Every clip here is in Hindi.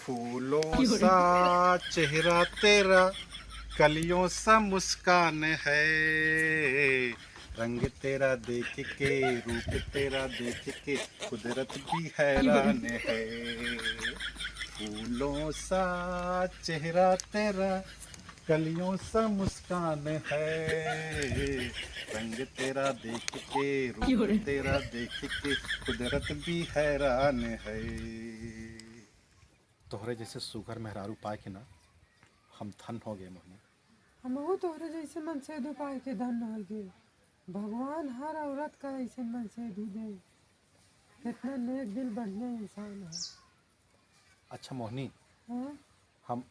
फूलों सा चेहरा तेरा, कलियों सा मुस्कान है, रंग तेरा देख के रूप तेरा देख के कुदरत भी हैरान है। फूलों सा चेहरा तेरा, कलियों सा मुस्कान है, रंग तेरा देख के रूप तेरा देख के कुदरत भी हैरान है। तोहरे जैसे सुगर मेहरारू पाए के ना हम धन हो गए मोहनी। हमहू तोहरे जैसे मन से दो पाए के धन हो गए। भगवान हर औरत का ऐसे मन से भी दे। कितना नेक दिल बढ़िया इंसान है। अच्छा मोहनी, हाँ? हम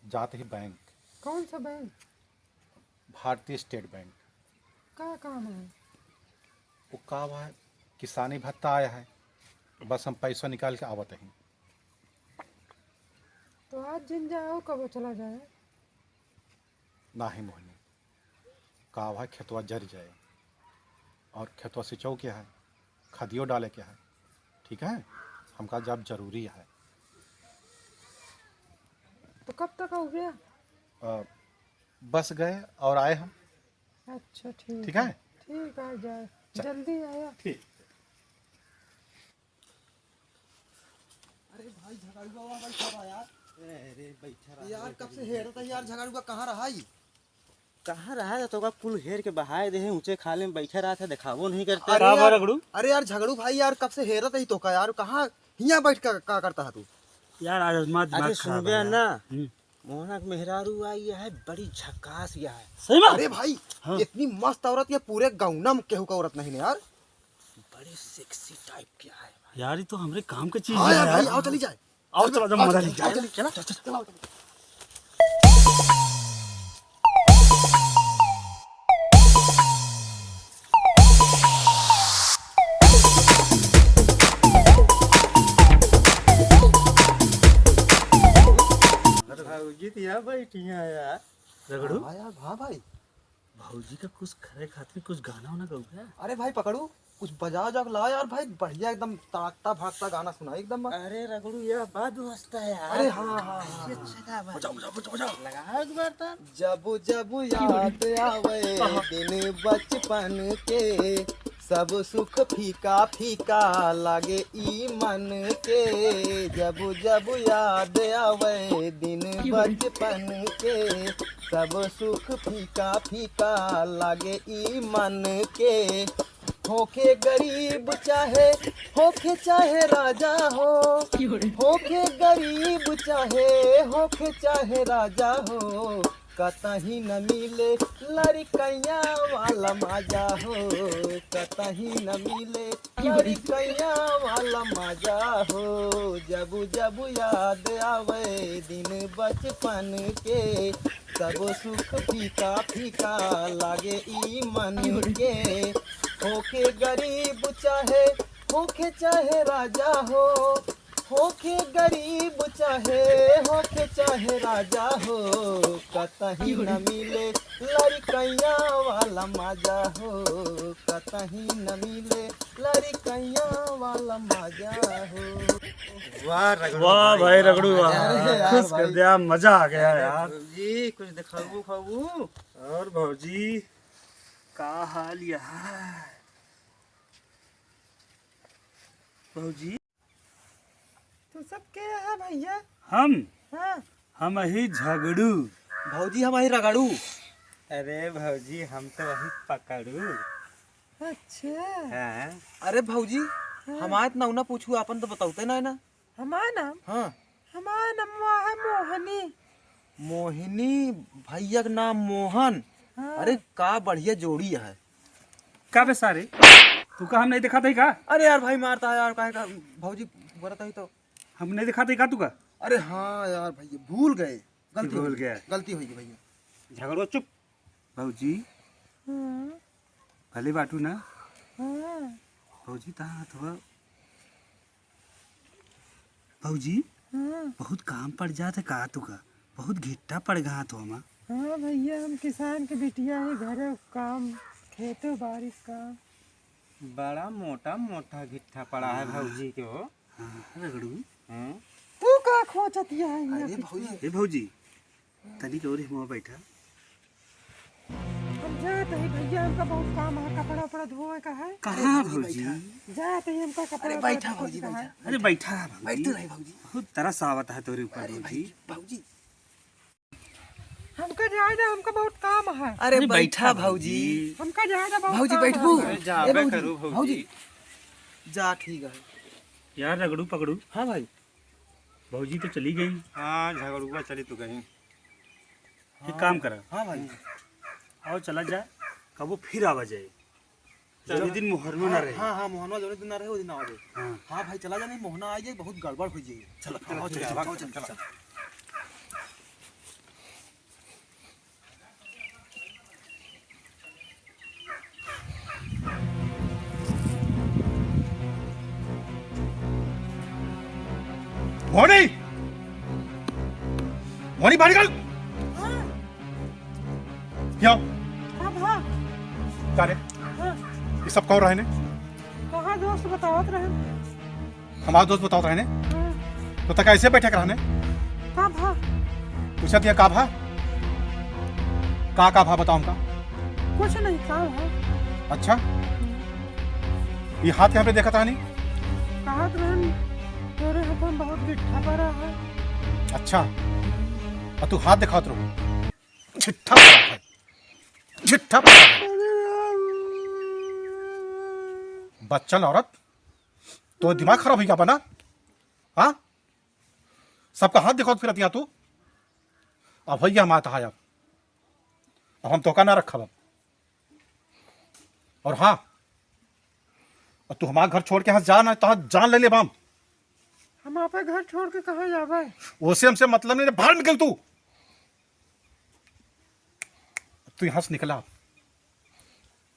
जाते ही बैंक। कौन सा बैंक? भारतीय स्टेट बैंक। क्या काम है? वो का है, किसानी भत्ता आया है, बस हम पैसा निकाल के आवत हैं। तो आज जिन जाओ कब चला जाए? ना ही मोहनी, का है खेतवा जर जाए और खेतवा सिंचाओ क्या है, खदियो डाले क्या है। ठीक है, हमका जब जरूरी है। तो कब तक आओ गया? बस गए और आए हम। अच्छा ठीक ठीक है, ठीक आ जाए, जल्दी आया। ठीक। अरे भाई झगड़ुआ बैठा रहा यार। अरे बैठा रहा यार, कब से हेरता है यार। झगड़ुआ कहाँ रहा है? कहाँ रहा था तो का कुल घेर के बहाए दे ऊंचे खाले में बैठे रहा था, दिखावो नहीं करते। अरे यार झगड़ू भाई यार, कब से हेरता ही तो का यार। कहाँ यहाँ बैठ कर का करता है तू यार? अरे सुन गया ना, मोहना मेहरारू आई है, बड़ी झकास या है। सही बात। अरे भाई हाँ। इतनी मस्त औरत ये पूरे गाँव में केहू का औरत नहीं यार। बड़ी सेक्सी टाइप क्या है यार। ये तो हमरे काम की चीज हाँ है यार। यार। भाई आओ चली जाए। आओ चलो जब मजा ली जाए। चला चला। भौजी तो यहाँ बैठी है यार। रगड़ू हाँ यार। हाँ भाई, भौजी का कुछ खरे खातिर कुछ गाना वाना गाऊ क्या? अरे भाई पकड़ू कुछ बजा जा ला यार। भाई बढ़िया एकदम ताकता भागता गाना सुना एकदम। अरे रगड़ू यह बात मस्त है यार। अरे हाँ हाँ हाँ। बजाओ बजाओ बजाओ बजाओ। लगा एक बार तो। जब जब याद आवे दिन बचपन के, सब सुख फीका फीका लागे ई मन के। जब जब याद आवे दिन बचपन के, सब सुख फीका फीका लागे ई मन के। होके गरीब चाहे होके चाहे राजा हो, होके गरीब चाहे राजा हो, कतही न मिले लड़कैया वाला मजा हो, कतही न मिले लड़कैया वाला मजा हो। जब जब याद आवे दिन बचपन के, सब सुख फीका फीका लागे ई मन के। होके गरीब चाहे राजा हो, होके गरीब चाहे राजा हो, कतही न मिले लड़कैया वाला मजा हो, कतही न मिले लड़कैया वाला मजा हो। वाह भाई रगड़ू, वाह खुश कर दिया, मजा आ गया यार। भौजी कुछ दिखाऊ खाऊ। और भौजी का हाल यार? भौजी तू सब क्या है भैया? हम हाँ? ही झगड़ू। भौजी हमारी रगड़ू। अरे भौजी हम तो वही पकड़ू। अच्छा हाँ। अरे भौजी हमारे ना उना पूछू अपन तो बताते ना है ना। हमारा नाम? हाँ हमारा नाम है मोहनी। मोहिनी भैया का नाम मोहन। हाँ। अरे का बढ़िया जोड़ी है। का बे सारे तू का हम नहीं दिखा था का? अरे यार भाई मारता है यार, काहे का भौजी बोलता ही तो। हम नहीं दिखा था का तू का? अरे हाँ यार भैया भूल गए, गलती भूल हो गई, गया। गलती हो गई भैया। झगड़ो चुप। भौजी हाँ भले बाटू ना। हाँ भौजी कहाँ थोड़ा भौजी हाँ बहुत काम पड़ जाते का तू का? बहुत घिट्टा पड़ गया तो हम। हाँ भैया, हम किसान के बिटिया है, घर काम खेतों बारिश काम। बड़ा मोटा मोटा गिट्ठा पड़ा है भौजी के हो। रगड़ू हैं? तू का का खोचती है अरे भौजी ए भौजी तनी के और हिमा बैठा हम जाते ही भैया, हमका बहुत काम है, कपड़ा उपड़ा धोए का है। कहाँ भौजी? जाते ही हमका कपड़ा अरे उपड़ा बैठा धोए भौजी का है। बैठा अरे बैठा बैठ भौजी, तो रही भौजी। बहुत तरस आवत है तोरे ऊपर अरे भौजी। भौजी हमका जायदा, हमका बहुत काम है। अरे बैठा भौजी हमका जायदा बहुत भौजी काम बैठबू है। जाबे करू भौजी। जा ठीक है। यार रगड़ू पकड़ू। हाँ भाई भौजी तो चली गई, हाँ झगड़ुआ चली तू कहीं। एक काम करा, हाँ भाई आओ चला जाए, कबो फिर आवा जाए, चलो दिन मुहर्रमा ना रहे। हाँ हाँ मोहनवा जो दिन ना रहे वो दिन आवे। हाँ। हाँ भाई चला जाने, मोहना आ जाए बहुत गड़बड़ हो जाएगी। चलो चलो चलो चलो चलो। मोनी, मोनी बाहर निकल। यहाँ हाँ हाँ क्या रे? हाँ, ये सब कौन रहे ने? कहाँ दोस्त बतावत रहे। हमारे दोस्त बताओ रहे ने। हाँ, तो तक ऐसे बैठे कर रहने? का भा पूछा दिया का भा? का भा बताओ हमका। कुछ नहीं, काम है। अच्छा, ये हाथ यहाँ पे देखा था नहीं? कहा तेरे अपन बहुत गिट्ठा पड़ा है। अच्छा, और तू हाथ दिखात रहो। झिट्ठा पड़ा है, झिट्ठा पड़ा है। बच्चन औरत, तो दिमाग खराब हो गया बना? हाँ, सबका हाथ दिखाओ फिर तू। अब भैया माता है, अब हम तो का ना रखा। और हाँ, और तू हमारा घर छोड़ के यहाँ जा ना, तो जान ले बाम। हम आपे घर छोड़ के कहाँ जावे? उसे हमसे मतलब नहीं, बाहर निकल तू। तू यहां से निकला,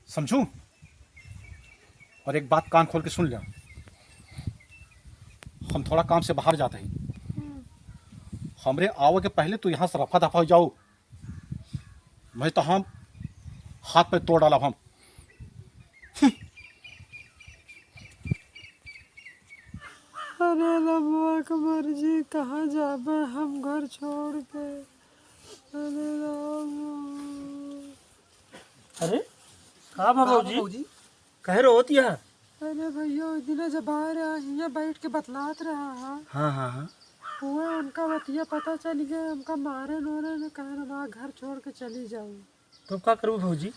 समझू? और एक बात कान खोल के सुन लिया, हम थोड़ा काम से बाहर जाते हैं। हमरे आवे के पहले तू यहां से रफा दफा हो जाओ, मैं तो हम हाथ पे तोड़ डाला हम। अरे रब्बा की मर्जी, कहाँ जावे हम घर छोड़ के। अरे रब्बा। अरे का भौजी भौजी कहे रो होती है? अरे भैया उस दिन जब बाहर यहाँ बैठ के बतलात रहा है, हाँ हाँ हाँ, हुआ उनका बतिया पता चल गया, हमका मारे नोरे ने कहा ना घर छोड़ के चली जाऊँ। तो क्या करूँ भौजी?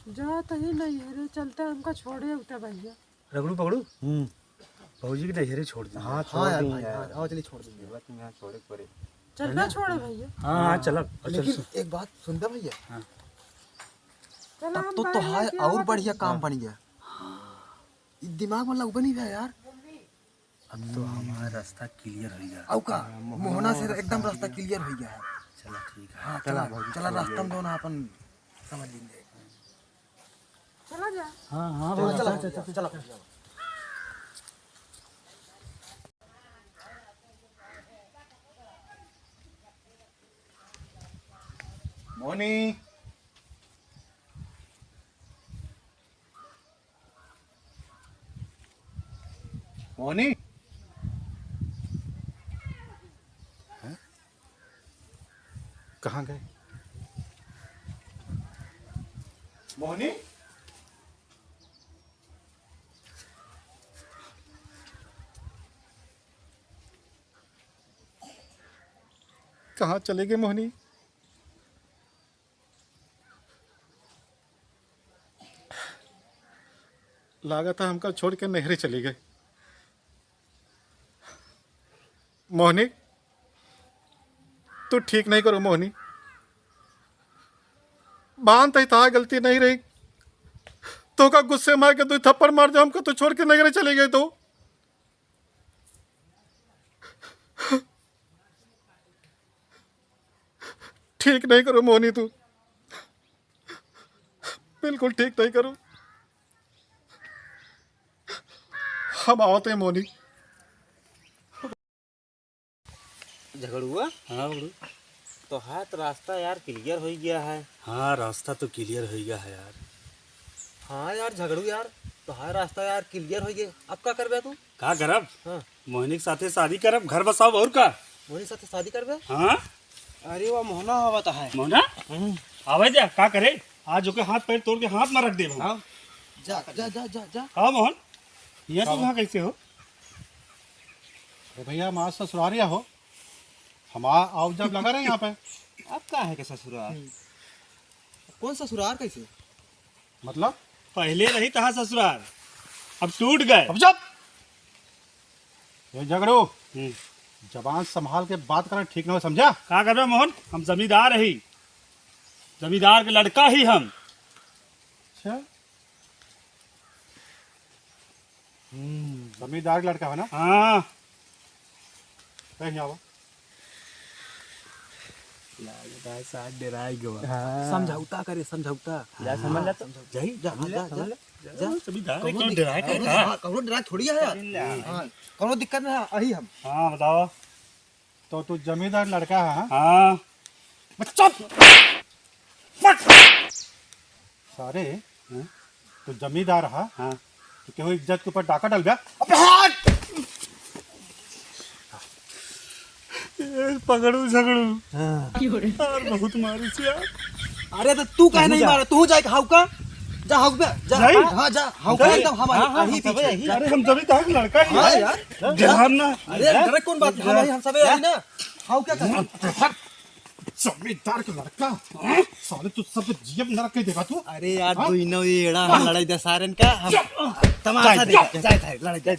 जात ही नहीं है रे, चलते हमका छोड़े उठा भैया। रगड़ू पकड़ू। भौजी की नजरे छोड़ दी। हाँ छोड़ देंगे यार। हाँ चलिए छोड़ देंगे। चलना छोड़े भैया। हाँ हाँ चल, लेकिन एक बात सुनता भैया, चला तब हम तो बाहर हाय लेके और आवत बढ़िया काम बन गया। दिमाग में लग बनी गया यार। अब तो हमारा रास्ता क्लियर हो गया। औ का मोहना से एकदम रास्ता क्लियर हो गया है। चला ठीक है। हाँ चला चला रास्ता में दोनों अपन समझ लेंगे। चला जा। हाँ हाँ चला चला चला चला। मोनी, मोनी, हैं? कहाँ गए? मोनी, कहाँ चले गए मोहनी? लागत है हमका छोड़ के नहरे चले गए। मोहनी, तू ठीक नहीं करो मोहनी, बांध था गलती नहीं रही तो का गुस्से मार के तू थप्पड़ मार जाओ हमको, तो छोड़ के नहरे चले गए। तो ठीक नहीं करो मोहनी, तू बिल्कुल ठीक नहीं करो। हम आवते हैं मोहनी। झगड़ुआ। हाँ बड़ू। तो है तो रास्ता यार क्लियर हो गया है। हाँ रास्ता तो क्लियर हो गया है यार। हाँ यार झगड़ू यार, तो है रास्ता यार क्लियर हो गया। अब क्या करबे तू? का करब? हाँ मोहिनी के साथे शादी करब, घर बसाओ और का। मोहनी साथ शादी करबे? हाँ अरे वो मोहना आवत है। मोहना आवे जा का करे आज ओके हाथ पैर तोड़ के हाथ में रख दे हाँ जा जा जा जा जा। हाँ मोहन ये तो वहाँ कैसे हो? अरे भैया माँ ससुरारिया हो, हमारा आओ जब लगा रहे यहाँ पे। अब का है के ससुराल? कौन ससुराल कैसे? मतलब पहले रही तहा ससुराल अब टूट गए। अब जब ये झगड़ो जबान संभाल के बात करना ठीक ना हो, समझा? का कर रहे हो मोहन? हम जमींदार ही, जमींदार के लड़का ही हम। अच्छा जमींदार का लड़का है ना? हाँ कहीं आओ। समझौता करे समझौता। जा समझ ले तो जाई जा जा जा जा। जमींदार कौनो कौन दिक्कत- डराए कौनो- का? हाँ, कौनो डरा थोड़ी है यार। हाँ, कौनो दिक्कत नहीं है, अही हम। हाँ बताओ। तो तू जमींदार लड़का है हाँ? हाँ सारे तो जमींदार है हाँ तो क्यों इज्जत के ऊपर डाका डल गया? पकड़ू झगड़ू और बहुत मारू से यार। अरे तो तू कहे नहीं मारा, तू जाए हाउ का जा हाउ पे जा। जाई? हाँ जा हाउ का एकदम हम अही पीछे। अरे हम जमींदार के लड़का ही हाँ हैं। यार ध्यान ना अरे डरे कौन बात है? हम सब अही ना हाउ क्या कहे? जमींदार का लड़का साले तू सब जीव न रख के देगा तू। अरे यार तू इनो एड़ा हम लड़ाई दे सारन का हम तमाशा देख जाए जाए लड़ाई जाए।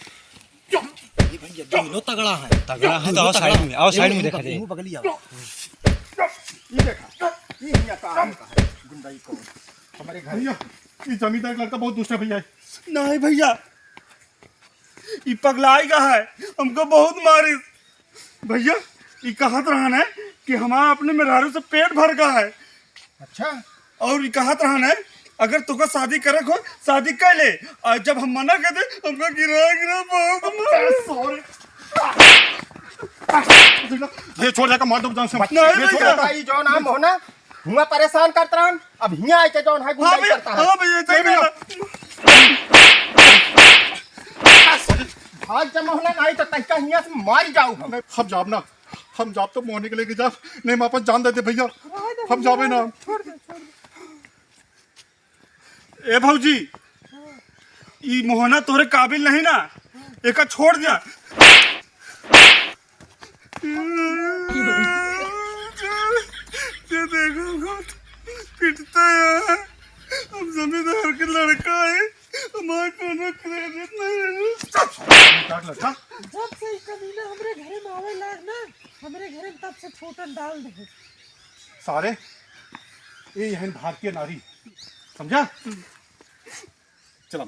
ये भैया दोनों तगड़ा है। तगड़ा है तो आओ साइड में, आओ साइड में देखा दे। मुंह बगली आओ। हमारे घर भैया ये जमींदार का लड़का बहुत दुष्ट है भैया। नहीं भैया ये पगलाई का है, हमको बहुत मारी भैया। ये कहत रहन है कि हमारा अपने मेहरारू से पेट भर का है। अच्छा और ये कहत रहन है अगर तुका शादी करे हो शादी कर ले, और जब हम मना कर दे हमको गिरा बहुत मार। ये छोड़ जाकर मार दो जान से। नहीं ये छोड़ भैया। जाकर- भाई जो नाम हो ना हुआ परेशान करता रहन, अब हिया आके जौन है हाँ गुंडाई भैया करता है। हाँ भैया सही भैया। भाग जब मोहना नहीं तो तैका हिया से मार जाऊ हम। हम जाब ना, हम जाब तो मोहने के लेके जाब नहीं वापस जान देते भैया। हम जाबे ना। ए भौजी ई मोहना तोरे काबिल नहीं ना, एका छोड़ दिया। ये देखो पिटता है, हम जमींदार के लड़का है, हमारा कोनो क्रेडिट नहीं है। जमींदार लड़का जब से ई कमीना हमरे घरे में आवे लाग ना, हमरे घरे में तब से छोटन डाल दे। सारे ये यह भारतीय नारी, समझा? चला